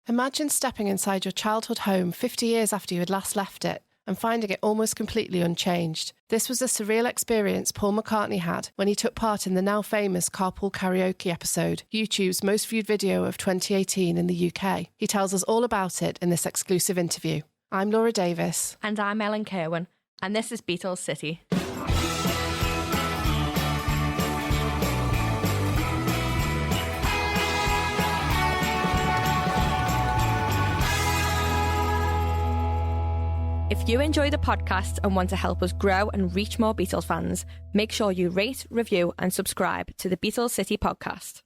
Imagine stepping inside your childhood home 50 years after you had last left it and finding it almost completely unchanged. This was a surreal experience Paul McCartney had when he took part in the now famous Carpool Karaoke episode, YouTube's most viewed video of 2018 in the UK. He tells us all about it in this exclusive interview. I'm Laura Davis. And I'm Ellen Kirwin. And this is Beatles City. If you enjoy the podcast and want to help us grow and reach more Beatles fans, make sure you rate, review and subscribe to the Beatles City podcast.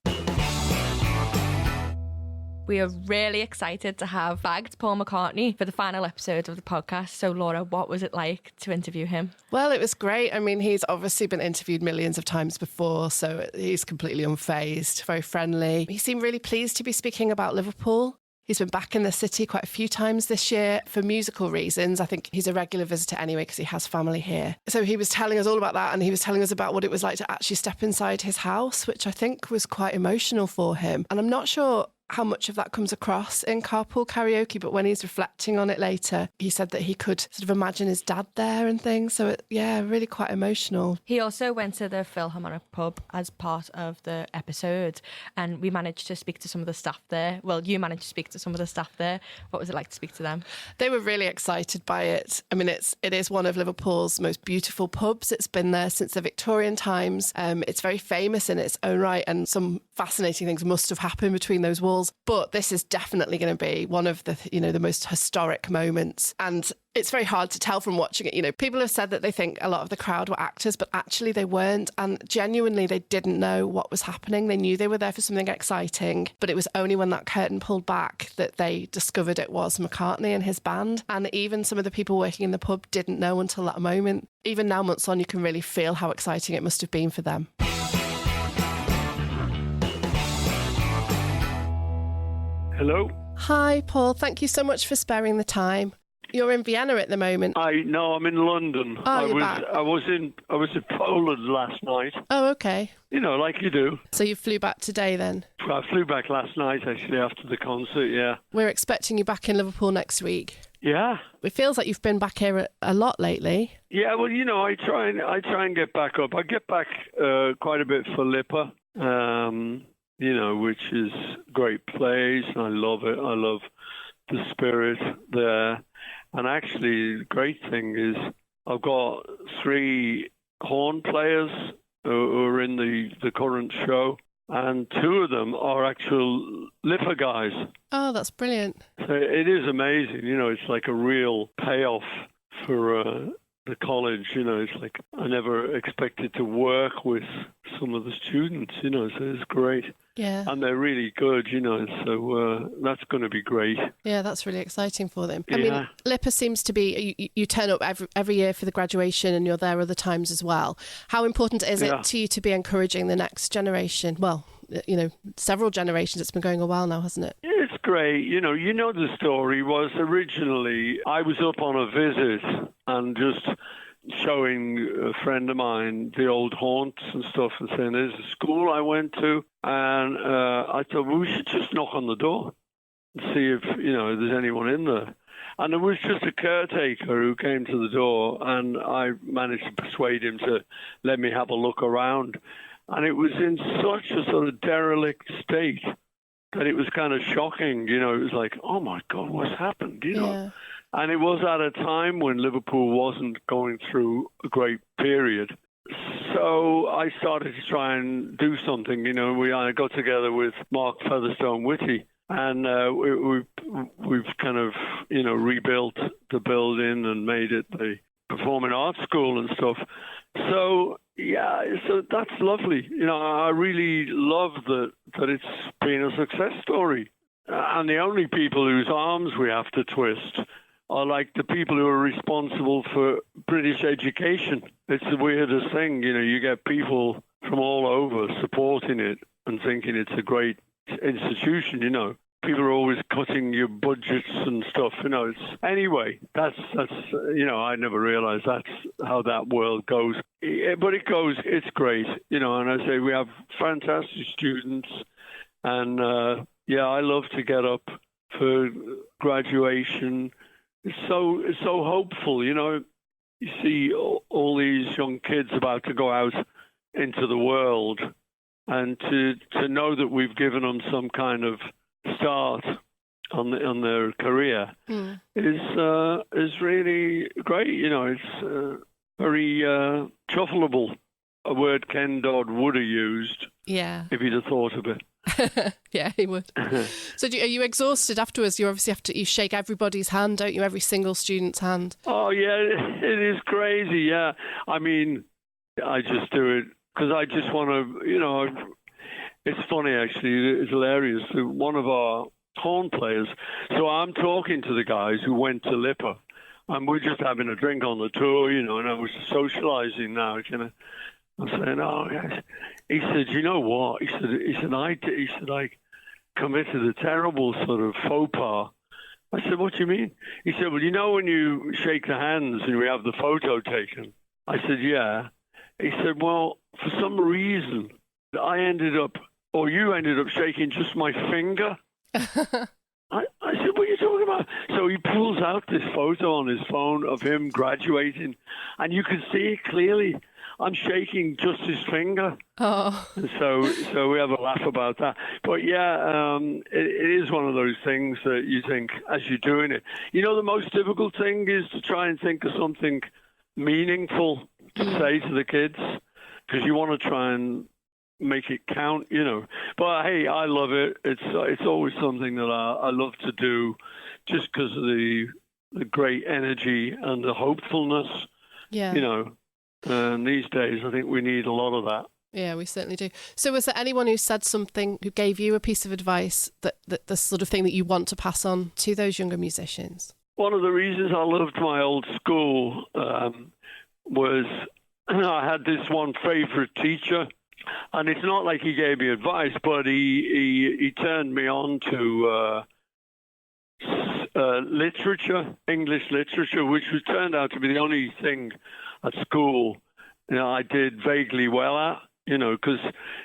We are really excited to have bagged Paul McCartney for the final episode of the podcast. So Laura, what was it like to interview him? Well, it was great. I mean, he's obviously been interviewed millions of times before, so he's completely unfazed, very friendly. He seemed really pleased to be speaking about Liverpool. He's been back in the city quite a few times this year for musical reasons. I think he's a regular visitor anyway because he has family here. So he was telling us all about that, and he was telling us about what it was like to actually step inside his house, which I think was quite emotional for him. And I'm not sure how much of that comes across in Carpool Karaoke, but when he's reflecting on it later, he said that he could sort of imagine his dad there and things. So, really quite emotional. He also went to the Philharmonic pub as part of the episode, and we managed to speak to some of the staff there. Well, you managed to speak to some of the staff there. What was it like to speak to them? They were really excited by it. I mean, it is one of Liverpool's most beautiful pubs. It's been there since the Victorian times. It's very famous in its own right, and some fascinating things must have happened between those walls. But this is definitely going to be one of the, the most historic moments. And it's very hard to tell from watching it. People have said that they think a lot of the crowd were actors, but actually they weren't. And genuinely, they didn't know what was happening. They knew they were there for something exciting, but it was only when that curtain pulled back that they discovered it was McCartney and his band. And even some of the people working in the pub didn't know until that moment. Even now, months on, you can really feel how exciting it must have been for them. Hello. Hi, Paul. Thank you so much for sparing the time. You're in Vienna at the moment. No, I'm in London. Oh, back. I was in Poland last night. Oh, okay. Like you do. So you flew back today then? I flew back last night, actually, after the concert, yeah. We're expecting you back in Liverpool next week. Yeah. It feels like you've been back here a lot lately. Yeah, well, I try and get back up. I get back quite a bit for Lipa. Which is a great place. I love it. I love the spirit there. And actually, the great thing is I've got 3 horn players who are in the current show, and 2 of them are actual Lipa guys. Oh, that's brilliant. So it is amazing. It's like a real payoff for the college. It's like I never expected to work with some of the students, so it's great. Yeah. And they're really good, so that's going to be great. Yeah, that's really exciting for them. Yeah. I mean, Lipa seems to be, you turn up every year for the graduation and you're there other times as well. How important is it to you to be encouraging the next generation? Well, several generations. It's been going a while now, hasn't it? It's great. The story was originally I was up on a visit and just showing a friend of mine the old haunts and stuff and saying there's a school I went to, and I thought, well, we should just knock on the door and see if there's anyone in there. And there was just a caretaker who came to the door, and I managed to persuade him to let me have a look around. And it was in such a sort of derelict state that it was kind of shocking. It was like, oh my God, what's happened? Yeah. And it was at a time when Liverpool wasn't going through a great period. So I started to try and do something. I got together with Mark Featherstone Whitty, and we've kind of, rebuilt the building and made it the performing arts school and stuff. So, so that's lovely. I really love that it's been a success story. And the only people whose arms we have to twist are like the people who are responsible for British education. It's the weirdest thing. You get people from all over supporting it and thinking it's a great institution, People are always cutting your budgets and stuff, Anyway, that's I never realized that's how that world goes. But it's great, and I say we have fantastic students, and I love to get up for graduation. It's so hopeful, you know. You see all these young kids about to go out into the world, and to know that we've given them some kind of start on their career is really great. You know, it's very chuffleable. A word Ken Dodd would have used, if he'd have thought of it. Yeah, he would. So are you exhausted afterwards? You obviously you shake everybody's hand, don't you? Every single student's hand. Oh, yeah, it is crazy, yeah. I mean, I just do it because I just want to, you know, it's funny, actually. It's hilarious. One of our horn players, so I'm talking to the guys who went to Lipper, and we're just having a drink on the tour, you know, and I was socialising now, you know. I'm saying, oh, yes. He said, you know what? He said, I committed a terrible sort of faux pas. I said, what do you mean? He said, well, you know when you shake the hands and we have the photo taken? I said, yeah. He said, well, for some reason, you ended up shaking just my finger. I said, what are you talking about? So he pulls out this photo on his phone of him graduating, and you can see it clearly. I'm shaking just his finger. Oh. And so we have a laugh about that. But yeah, it is one of those things that you think as you're doing it. You know, the most difficult thing is to try and think of something meaningful to say to the kids, because you want to try and make it count, you know. But hey, I love it. It's always something that I love to do, just because of the great energy and the hopefulness. Yeah. You know. And these days, I think we need a lot of that. Yeah, we certainly do. So was there anyone who said something, who gave you a piece of advice, that the sort of thing that you want to pass on to those younger musicians? One of the reasons I loved my old school was I had this one favourite teacher, and it's not like he gave me advice, but he turned me on to literature, English literature, which turned out to be the only thing at school, you know, I did vaguely well at, you know, because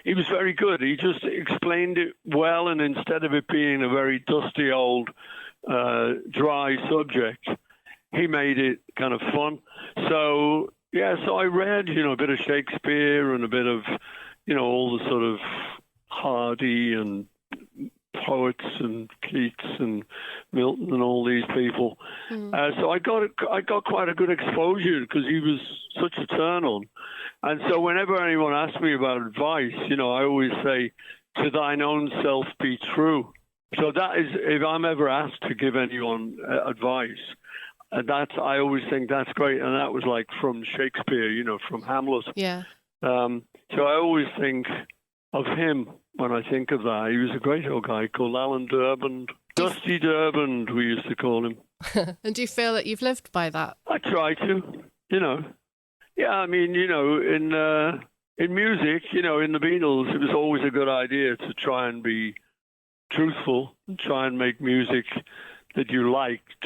he was very good. He just explained it well, and instead of it being a very dusty old dry subject, he made it kind of fun. So, yeah, so I read, you know, a bit of Shakespeare and a bit of, you know, all the sort of Hardy and poets and Keats and Milton and all these people. So I got quite a good exposure because he was such a turn on. And so whenever anyone asks me about advice, you know, I always say, to thine own self be true. So that is, if I'm ever asked to give anyone advice, I always think that's great. And that was like from Shakespeare, you know, from Hamlet. Yeah. So I always think of him when I think of that. He was a great old guy called Alan Durband. Dusty Durband, we used to call him. And do you feel that you've lived by that? I try to, you know. Yeah, I mean, you know, in music, you know, in the Beatles, it was always a good idea to try and be truthful and try and make music that you liked.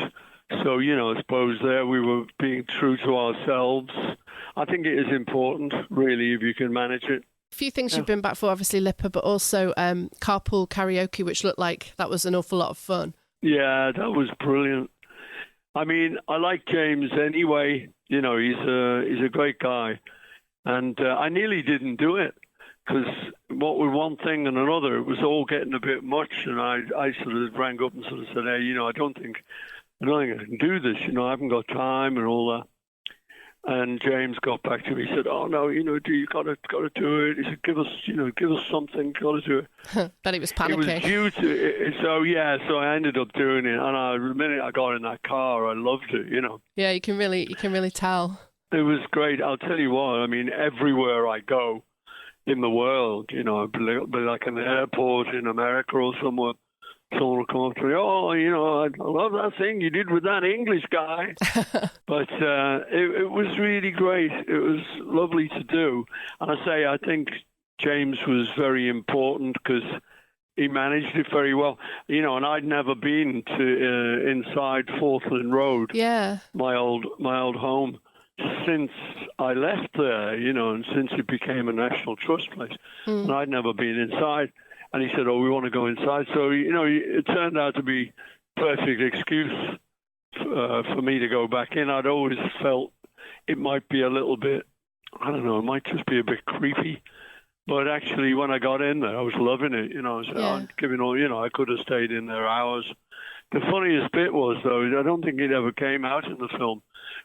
So, you know, I suppose there we were being true to ourselves. I think it is important, really, if you can manage it. A few things you've been back for, obviously Lipper, but also Carpool Karaoke, which looked like that was an awful lot of fun. Yeah, that was brilliant. I mean, I like James anyway. You know, he's a great guy. And I nearly didn't do it because what with one thing and another, it was all getting a bit much. And I sort of rang up and sort of said, hey, you know, I don't think I can do this. You know, I haven't got time and all that. And James got back to me. He said, "Oh no, you know, you got to do it." He said, "Give us something. Got to do it." But he was panicking. It was due to it, so I ended up doing it. And the minute I got in that car, I loved it. You know. Yeah, you can really tell. It was great. I'll tell you what. I mean, everywhere I go in the world, you know, I'd be like in the airport in America or somewhere. Someone will come up to me, oh, you know, I love that thing you did with that English guy. But it was really great. It was lovely to do. And I think James was very important because he managed it very well. You know, and I'd never been to inside Forthland Road, my old home, since I left there, you know, and since it became a National Trust place. And I'd never been inside. And he said, oh, we want to go inside. So, you know, it turned out to be perfect excuse for me to go back in. I'd always felt it might be a little bit, I don't know, it might just be a bit creepy. But actually, when I got in there, I was loving it. I was giving all, I could have stayed in there hours. The funniest bit was, though, I don't think it ever came out in the film,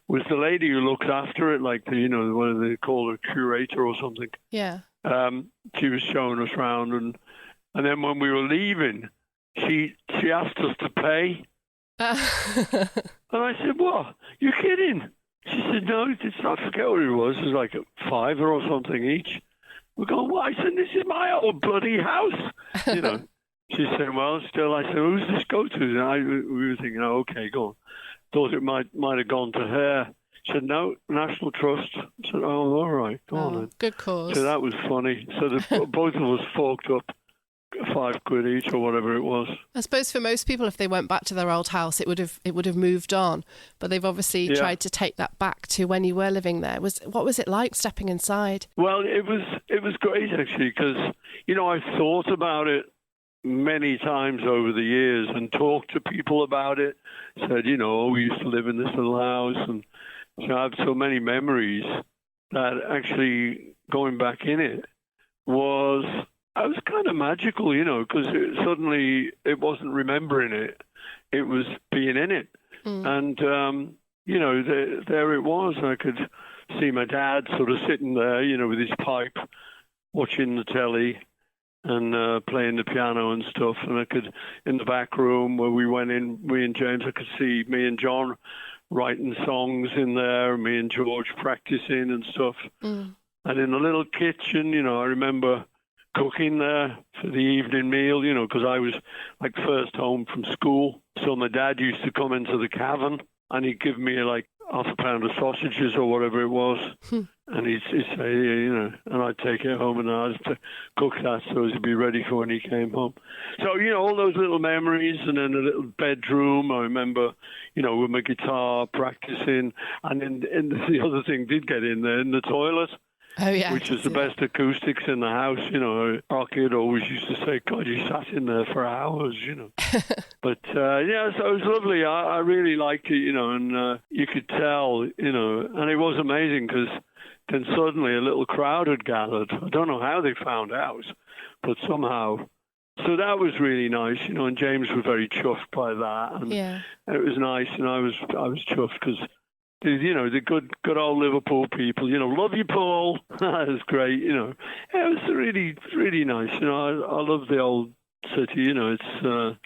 was the lady who looks after it, like what do they call her, curator or something. Yeah. She was showing us around, and then when we were leaving, she asked us to pay. And I said, "What? You kidding?" She said, "No, I forget what it was. It was like $5 or something each." We're going, "What?" I said, "This is my old bloody house." She said, "Well, still." I said, "Who's this go to?" And we were thinking, "Oh, okay, go on." Thought it might have gone to her. She said, "No, National Trust." I said, "Oh, all right, go on then." Good cause. So that was funny. So both of us forked up £5 each or whatever it was. I suppose for most people, if they went back to their old house, it would have moved on. But they've obviously tried to take that back to when you were living there. What was it like stepping inside? Well, it was great actually, because I thought about it many times over the years and talked to people about it. Said, we used to live in this little house, and I have so many memories that actually going back in it was kind of magical, because suddenly it wasn't remembering it. It was being in it. And, there it was. I could see my dad sort of sitting there, with his pipe, watching the telly and playing the piano and stuff. And I could, in the back room where we went in, me and James, I could see me and John writing songs in there, me and George practicing and stuff. And in the little kitchen, I remember cooking there for the evening meal, because I was like first home from school. So my dad used to come into the cavern and he'd give me like half a pound of sausages or whatever it was. And he'd say, and I'd take it home and I'd cook that so it'd be ready for when he came home. So, all those little memories, and then a little bedroom. I remember, with my guitar practicing. And then the other thing did get in there, in the toilet. Oh, yeah. Which was the best acoustics in the house, Our kid always used to say, "God, you sat in there for hours," But, so it was lovely. I really liked it, and you could tell, and it was amazing because then suddenly a little crowd had gathered. I don't know how they found out, but somehow. So that was really nice, and James was very chuffed by that. And it was nice, and I was chuffed because the good old Liverpool people, love you, Paul. That was great, It was really, really nice. I love the old city, It's a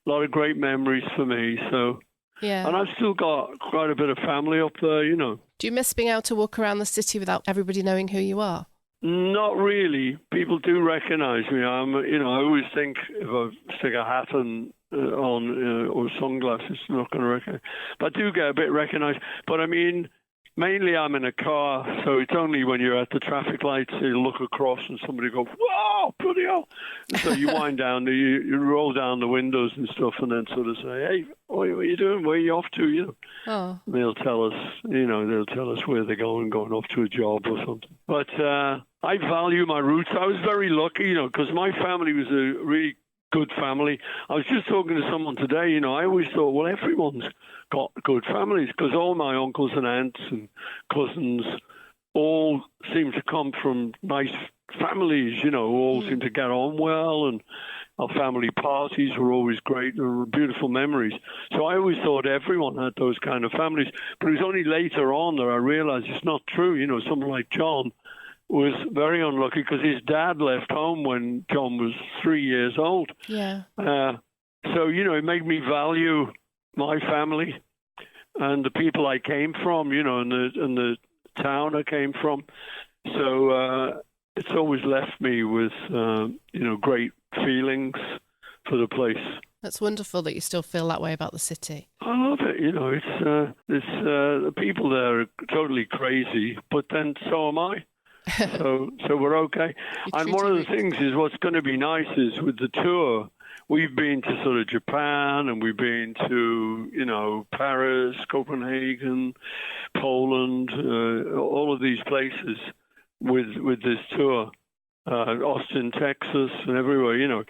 lot of great memories for me. So, and I've still got quite a bit of family up there, Do you miss being able to walk around the city without everybody knowing who you are? Not really. People do recognise me. I always think if I stick a hat on or sunglasses, not going to recognize. But I do get a bit recognised. But I mean, mainly I'm in a car, so it's only when you're at the traffic lights you look across and somebody goes, "Whoa, bloody hell!" And so you wind down, you roll down the windows and stuff, and then sort of say, "Hey, what are you doing? Where are you off to?" Oh. And they'll tell us, they'll tell us where they're going off to a job or something. But I value my roots. I was very lucky, because my family was a really good family. I was just talking to someone today, I always thought, well, everyone's got good families because all my uncles and aunts and cousins all seem to come from nice families, all seem to get on well, and our family parties were always great. There were beautiful memories. So I always thought everyone had those kind of families. But it was only later on that I realized it's not true. Someone like John was very unlucky because his dad left home when John was 3 years old. Yeah. So, it made me value my family and the people I came from, and the town I came from. So it's always left me with, great feelings for the place. That's wonderful that you still feel that way about the city. I love it. It's the people there are totally crazy, but then so am I. So we're okay. And one of the things is what's going to be nice is with the tour, we've been to sort of Japan and we've been to, Paris, Copenhagen, Poland, all of these places with this tour. Austin, Texas, and everywhere, you know.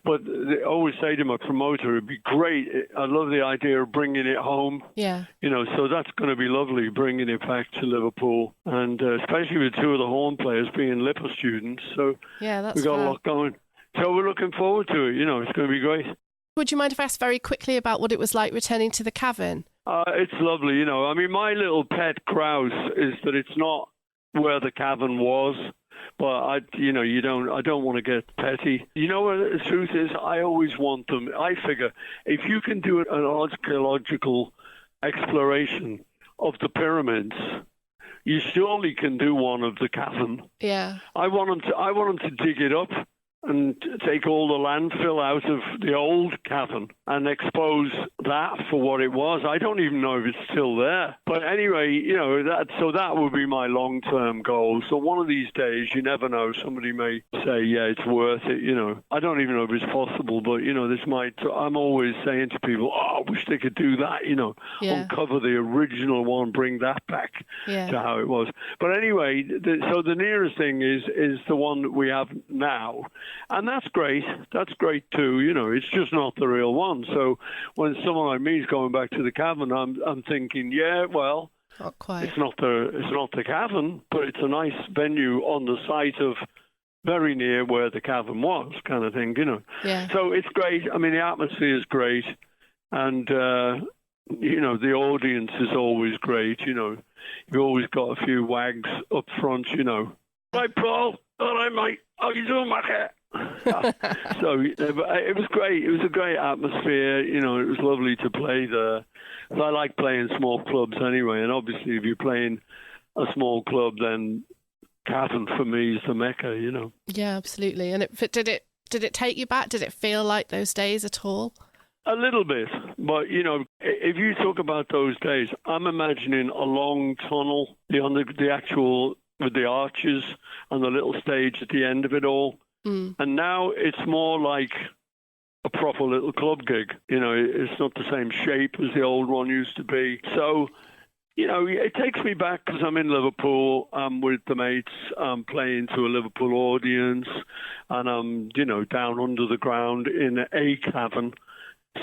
But they always say to my promoter, it'd be great. I love the idea of bringing it home. Yeah. You know, so that's going to be lovely, bringing it back to Liverpool. And especially with two of the horn players being Lipper students. So yeah, that's we've got fair. a lot going. So we're looking forward to it. You know, it's going to be great. Would you mind if I asked very quickly about what it was like returning to the cavern? It's lovely, you know. I mean, my little pet grouse is that it's not where the cavern was, but I don't want to get petty. You know what the truth is? I always want them. I figure if you can do an archaeological exploration of the pyramids, you surely can do one of the cavern. Yeah. I want them to dig it up and take all the landfill out of the old cavern and expose that for what it was. I don't even know if it's still there. But anyway, you know, that would be my long-term goal. So one of these days, you never know, somebody may say, yeah, it's worth it, you know. I don't even know if it's possible, but, you know, I'm always saying to people, I wish they could do that, you know, uncover the original one, bring that back to how it was. But anyway, so the nearest thing is the one that we have now. And that's great. That's great too. You know, it's just not the real one. So when someone like me is going back to the cavern, I'm thinking, yeah, well, not quite. It's not the cavern, but it's a nice venue on the site of very near where the cavern was, kind of thing. You know. Yeah. So it's great. I mean, the atmosphere is great, and you know, the audience is always great. You know, you've always got a few wags up front. You know, right, Paul. All right, mate. How you doing, mate? So it was great. It was a great atmosphere. You know, it was lovely to play there. I like playing small clubs anyway, and obviously if you're playing a small club, then cavern for me is the mecca. You know. Yeah, absolutely. And did it take you back? Did it feel like those days at all? A little bit, but you know, if you talk about those days, I'm imagining a long tunnel, the actual with the arches and the little stage at the end of it all. And now it's more like a proper little club gig. You know, it's not the same shape as the old one used to be. So, you know, it takes me back because I'm in Liverpool. I'm with the mates. I'm playing to a Liverpool audience. And I'm, you know, down under the ground in a cavern.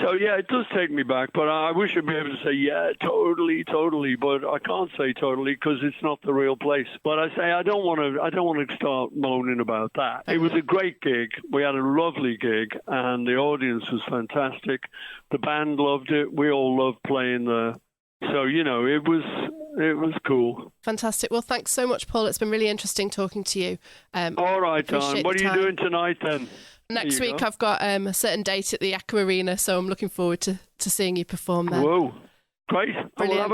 So, yeah, it does take me back, but I wish I'd be able to say, yeah, totally, but I can't say totally because it's not the real place. But I say I don't want to start moaning about that. It was a great gig. We had a lovely gig, and the audience was fantastic. The band loved it. We all loved playing there. So, you know, it was cool. Fantastic. Well, thanks so much, Paul. It's been really interesting talking to you. All right, Don. What are you doing tonight then? Next week I've got a certain date at the Aqua Arena, so I'm looking forward to seeing you perform there. Whoa, great! Well, have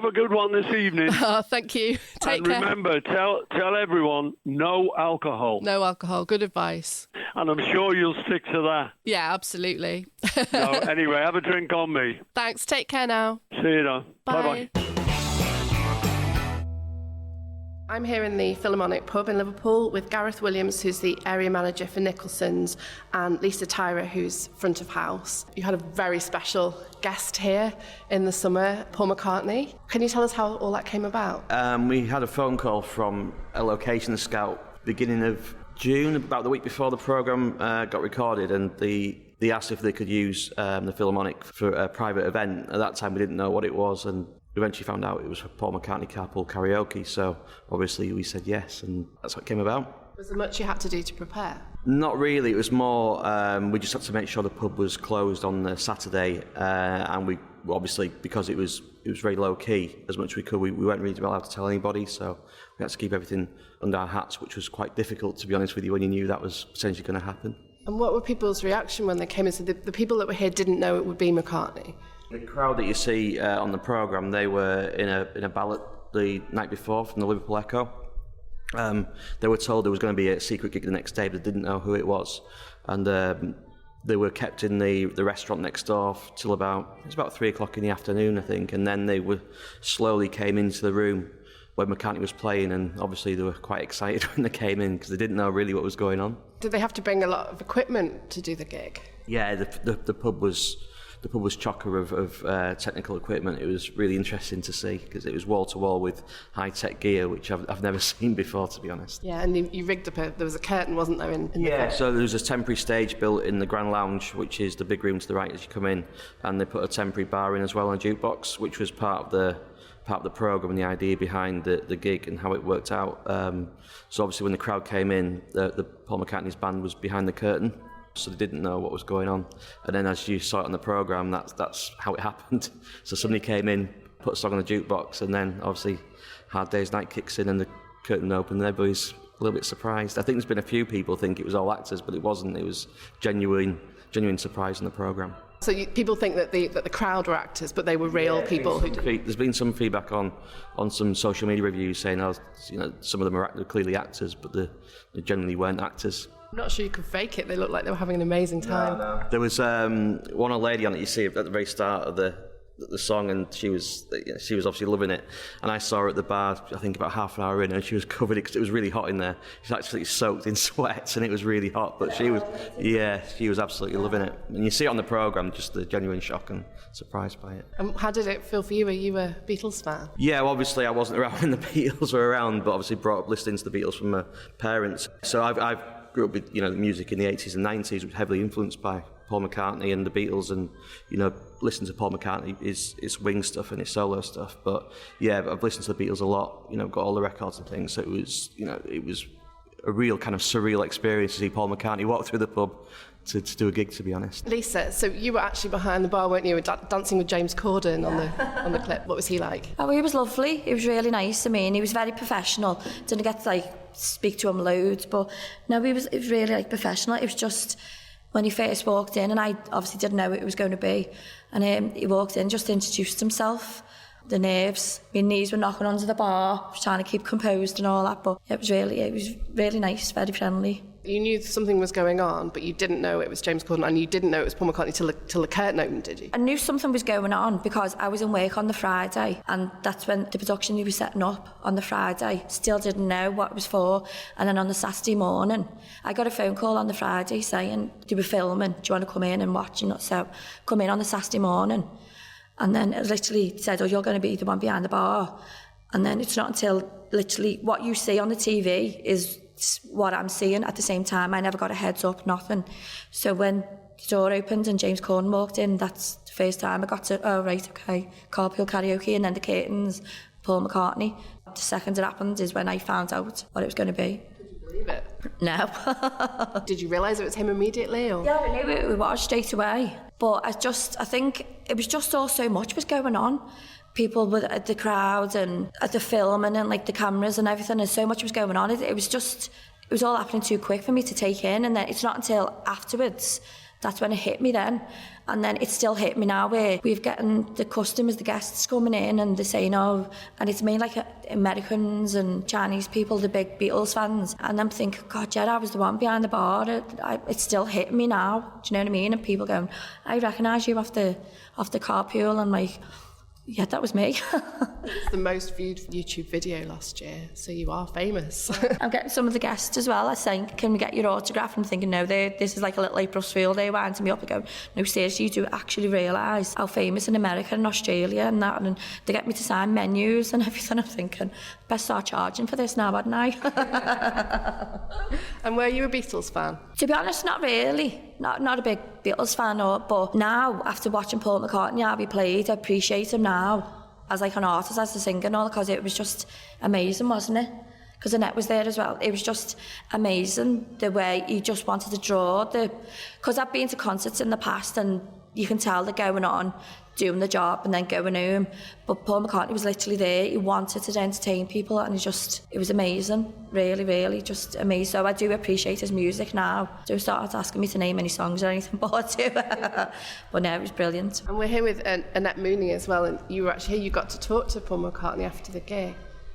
a good one this evening. Oh, thank you. Take care. And remember, tell everyone no alcohol. No alcohol. Good advice. And I'm sure you'll stick to that. Yeah, absolutely. So anyway, have a drink on me. Thanks. Take care now. See you now. Bye. Bye. I'm here in the Philharmonic pub in Liverpool with Gareth Williams, who's the area manager for Nicholson's, and Lisa Tyra, who's front of house. You had a very special guest here in the summer, Paul McCartney. Can you tell us how all that came about? We had a phone call from a location scout beginning of June, about the week before the programme got recorded, and they asked if they could use the Philharmonic for a private event. At that time we didn't know what it was, and eventually found out it was for Paul McCartney Carpool Karaoke, so obviously we said yes, and that's what came about. Was there much you had to do to prepare? Not really. It was more, we just had to make sure the pub was closed on the Saturday, and we obviously, because it was very low key, as much as we could, we weren't really allowed to tell anybody, so we had to keep everything under our hats, which was quite difficult, to be honest with you, when you knew that was potentially going to happen. And what were people's reaction when they came in? So the people that were here didn't know it would be McCartney? The crowd that you see on the programme, they were in a ballot the night before from the Liverpool Echo. They were told there was going to be a secret gig the next day, but they didn't know who it was. And they were kept in the restaurant next door till it was about 3 o'clock in the afternoon, I think. And then they slowly came into the room where McCartney was playing, and obviously they were quite excited when they came in because they didn't know really what was going on. Did they have to bring a lot of equipment to do the gig? Yeah, the pub was the pub was chocker of technical equipment. It was really interesting to see because it was wall to wall with high tech gear, which I've never seen before, to be honest. Yeah, and you rigged up there was a curtain, wasn't there? In the So there was a temporary stage built in the Grand Lounge, which is the big room to the right as you come in, and they put a temporary bar in as well, and a jukebox, which was part of the programme and the idea behind the gig and how it worked out. So obviously when the crowd came in, the Paul McCartney's band was behind the curtain, so they didn't know what was going on. And then as you saw it on the programme, that's how it happened. So somebody came in, put a song on the jukebox, and then obviously Hard Day's Night kicks in and the curtain opened and everybody's a little bit surprised. I think there's been a few people think it was all actors, but it wasn't. It was genuine surprise in the programme. So people think that the crowd were actors, but they were real people. There's been some feedback on some social media reviews saying, some of them are clearly actors, but they generally weren't actors. I'm not sure you could fake it. They looked like they were having an amazing time. No. There was one old lady on it you see at the very start of the song, and she was obviously loving it. And I saw her at the bar, I think about half an hour in, and she was covered because it was really hot in there. She was actually soaked in sweat, and it was really hot. But she was absolutely loving it. And you see it on the programme, just the genuine shock and surprise by it. And how did it feel for you? Were you a Beatles fan? Yeah, well, obviously I wasn't around when the Beatles were around, but obviously brought up listening to the Beatles from my parents. So I've grew up with music in the 80s and 90s, which was heavily influenced by Paul McCartney and the Beatles, and listen to Paul McCartney is wing stuff and his solo stuff. But yeah, I've listened to the Beatles a lot. Got all the records and things. So it was a real kind of surreal experience to see Paul McCartney walk through the pub to do a gig, to be honest. Lisa, so you were actually behind the bar, weren't you? Dancing with James Corden on the clip. What was he like? Oh, he was lovely. He was really nice. I mean, he was very professional. Didn't get to speak to him loads, but no, he was really professional. It was just when he first walked in, and I obviously didn't know what it was going to be, and he walked in, just introduced himself. The nerves, my knees were knocking onto the bar, I was trying to keep composed and all that, but it was really nice, very friendly. You knew something was going on, but you didn't know it was James Corden, and you didn't know it was Paul McCartney till the curtain opened, did you? I knew something was going on because I was in work on the Friday, and that's when the production he was setting up on the Friday. Still didn't know what it was for, and then on the Saturday morning, I got a phone call on the Friday saying they were filming. Do you want to come in and watch? So come in on the Saturday morning, and then it literally said, "Oh, you're going to be the one behind the bar." And then it's not until literally what you see on the TV is what I'm seeing at the same time. I never got a heads up, nothing. So when the door opened and James Corden walked in, that's the first time I got to, oh right, okay, Carpool Karaoke, and then the curtains, Paul McCartney. The second it happened is when I found out what it was going to be. Did you believe it? No. Did you realise it was him immediately? Or? Yeah, I knew it was straight away. But I think it was just all so much was going on. People were at the crowd and at the filming and the cameras and everything, and so much was going on. It was all happening too quick for me to take in, and then it's not until afterwards that's when it hit me then. And then it still hit me now, where we've getting the customers, the guests coming in, and they're saying, oh, and it's mainly Americans and Chinese people, the big Beatles fans, and I'm thinking, God, yeah, I was the one behind the bar. It still hit me now, do you know what I mean? And people going, I recognise you off the Carpool, and yeah, that was me. It's the most viewed YouTube video last year, so you are famous. I'm getting some of the guests as well. I saying, can we get your autograph? I'm thinking, no, this is like a little April Fool. They winding me up and go, no, seriously, you do actually realise how famous in America and Australia and that, and they get me to sign menus and everything. I'm thinking, best start charging for this now, hadn't I? And were you a Beatles fan? To be honest, not really. Not a big Beatles fan, but now, after watching Paul McCartney how he played, I appreciate him now as an artist, as a singer and all, because it was just amazing, wasn't it? Because Annette was there as well. It was just amazing the way he just wanted to draw because I've been to concerts in the past and you can tell they're going on, doing the job and then going home. But Paul McCartney was literally there. He wanted to entertain people, and it was amazing. Really, really just amazing. So I do appreciate his music now. Don't start asking me to name any songs or anything, but no, it was brilliant. And we're here with Annette Mooney as well, and you were actually here. You got to talk to Paul McCartney after the gig.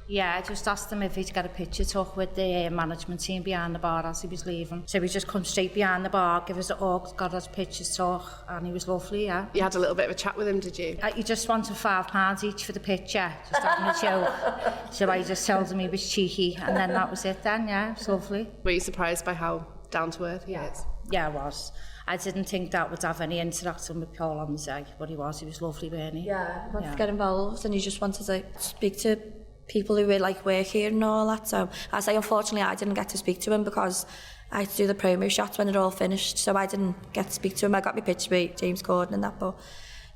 Yeah, I just asked him if he'd get a picture talk with the management team behind the bar as he was leaving. So he just come straight behind the bar, give us the hugs, got us pictures talk, and he was lovely, yeah. You had a little bit of a chat with him, did you? He just wanted £5 each for the picture, just having a joke. So I just told him he was cheeky, and then that was it then, yeah, it was lovely. Were you surprised by how down to earth he is? Yeah, I was. I didn't think that would have any interaction with Paul on the day, but he was lovely, weren't he? Yeah, he wanted to get involved, and he just wanted to speak to people who were like work here and all that. So I say, unfortunately, I didn't get to speak to him because I had to do the promo shots when it all finished, so I didn't get to speak to him. I got my picture with James Corden and that, but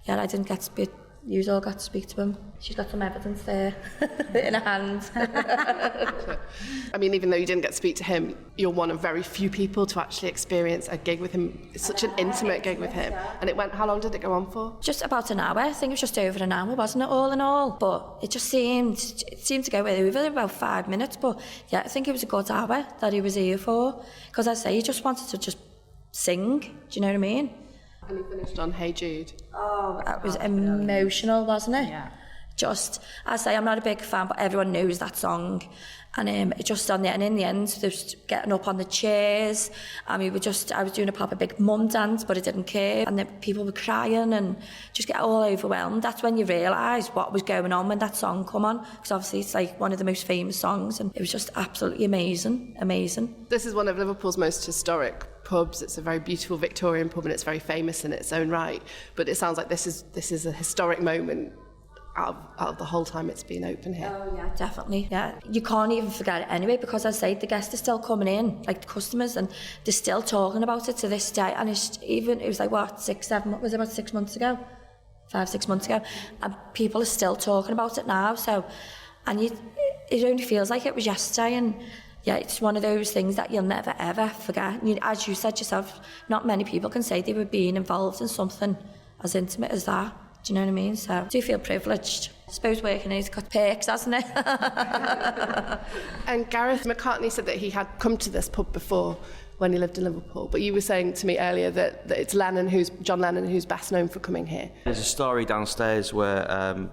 yeah, I didn't get to speak. You all got to speak to him. She's got some evidence there in her hand. I mean, even though you didn't get to speak to him, you're one of very few people to actually experience a gig with him. It's such an intimate gig with him. And it went, how long did it go on for? Just about an hour. I think it was just over an hour, wasn't it, all in all? But it just seemed to go over about 5 minutes. But yeah, I think it was a good hour that he was here for. Because I say, he just wanted to just sing. Do you know what I mean? And he finished on Hey Jude. Oh, that was emotional, wasn't it? Yeah. Just, I say, I'm not a big fan, but everyone knows that song. And it just on the, and in the end, they was getting up on the chairs. And I was doing a proper big mum dance, but I didn't care. And then people were crying and just get all overwhelmed. That's when you realise what was going on when that song come on. Because obviously it's like one of the most famous songs. And it was just absolutely amazing, amazing. This is one of Liverpool's most historic pubs. It's a very beautiful Victorian pub and it's very famous in its own right. But it sounds like this is a historic moment out of the whole time it's been open here. Oh yeah, definitely. Yeah, you can't even forget it anyway, because I say the guests are still coming in, like the customers, and they're still talking about it to this day. And it was like what, 6 months ago, 5-6 months ago, and people are still talking about it now. So, and it only feels like it was yesterday. And yeah, it's one of those things that you'll never ever forget. As you said yourself, not many people can say they were being involved in something as intimate as that. Do you know what I mean? So I do feel privileged. I suppose working here's got perks, hasn't it? And Gareth McCartney said that he had come to this pub before when he lived in Liverpool, but you were saying to me earlier that it's John Lennon who's best known for coming here. There's a story downstairs where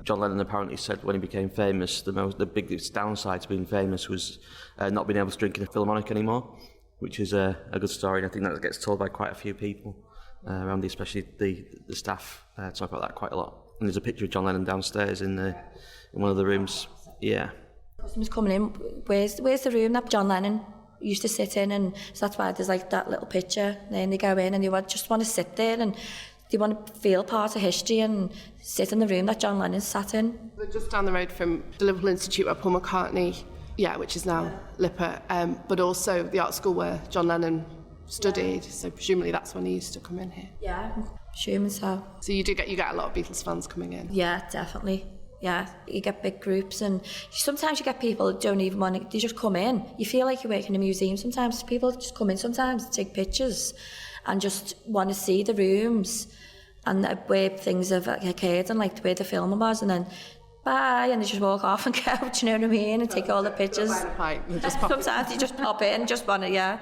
John Lennon apparently said when he became famous, the biggest downside to being famous was not being able to drink in a Philharmonic anymore, which is a good story, and I think that gets told by quite a few people. Around especially the staff talk about that quite a lot. And there's a picture of John Lennon downstairs in one of the rooms. Yeah. Customers coming in, where's the room that John Lennon used to sit in? And so that's why there's like that little picture. Then they go in and they just want to sit there and they want to feel part of history and sit in the room that John Lennon sat in. We're just down the road from the Liverpool Institute where Paul McCartney, which is now LIPA, but also the art school where John Lennon studied, so presumably that's when he used to come in here. Yeah, assuming so. So you get a lot of Beatles fans coming in. Yeah, definitely. Yeah, you get big groups, and sometimes you get people who don't even want to, they just come in. You feel like you work in a museum sometimes. People just come in sometimes to take pictures and just want to see the rooms and where things have occurred and like where the film was, and then bye, and they just walk off and go, do you know what I mean, and take all the pictures. Sometimes you just pop in, just want to,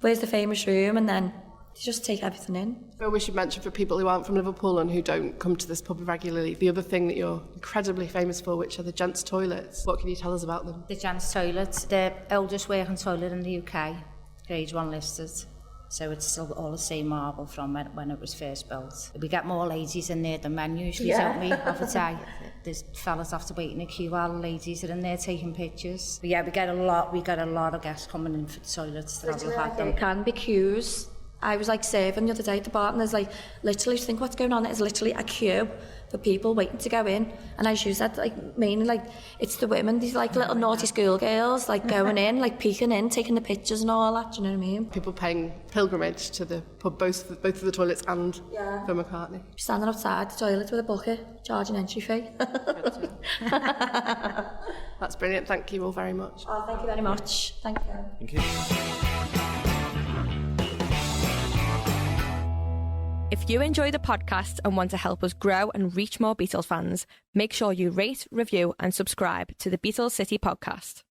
where's the famous room, and then you just take everything in. So we should mention for people who aren't from Liverpool and who don't come to this pub regularly, the other thing that you're incredibly famous for, which are the gents' toilets. What can you tell us about them? The gents' toilets, the oldest working toilet in the UK, grade 1 listed. So it's still all the same marble from when it was first built. We get more ladies in there than men usually, don't we, of a day? There's fellas have to wait in a queue while the ladies are in there taking pictures. But yeah, we get a lot of guests coming in for the toilets. There can be queues. I was like serving the other day at the bar, and there's like literally, think what's going on, there's literally a queue for people waiting to go in. And as you said, like mainly like it's the women, these like little naughty schoolgirls like going in, like peeking in, taking the pictures and all that, do you know what I mean? People paying pilgrimage to the pub, both of the toilets and for McCartney. Standing outside the toilet with a bucket, charging entry fee. That's brilliant, thank you all very much. Oh, thank you very much. Thank you. Thank you. If you enjoy the podcast and want to help us grow and reach more Beatles fans, make sure you rate, review and subscribe to the Beatles City podcast.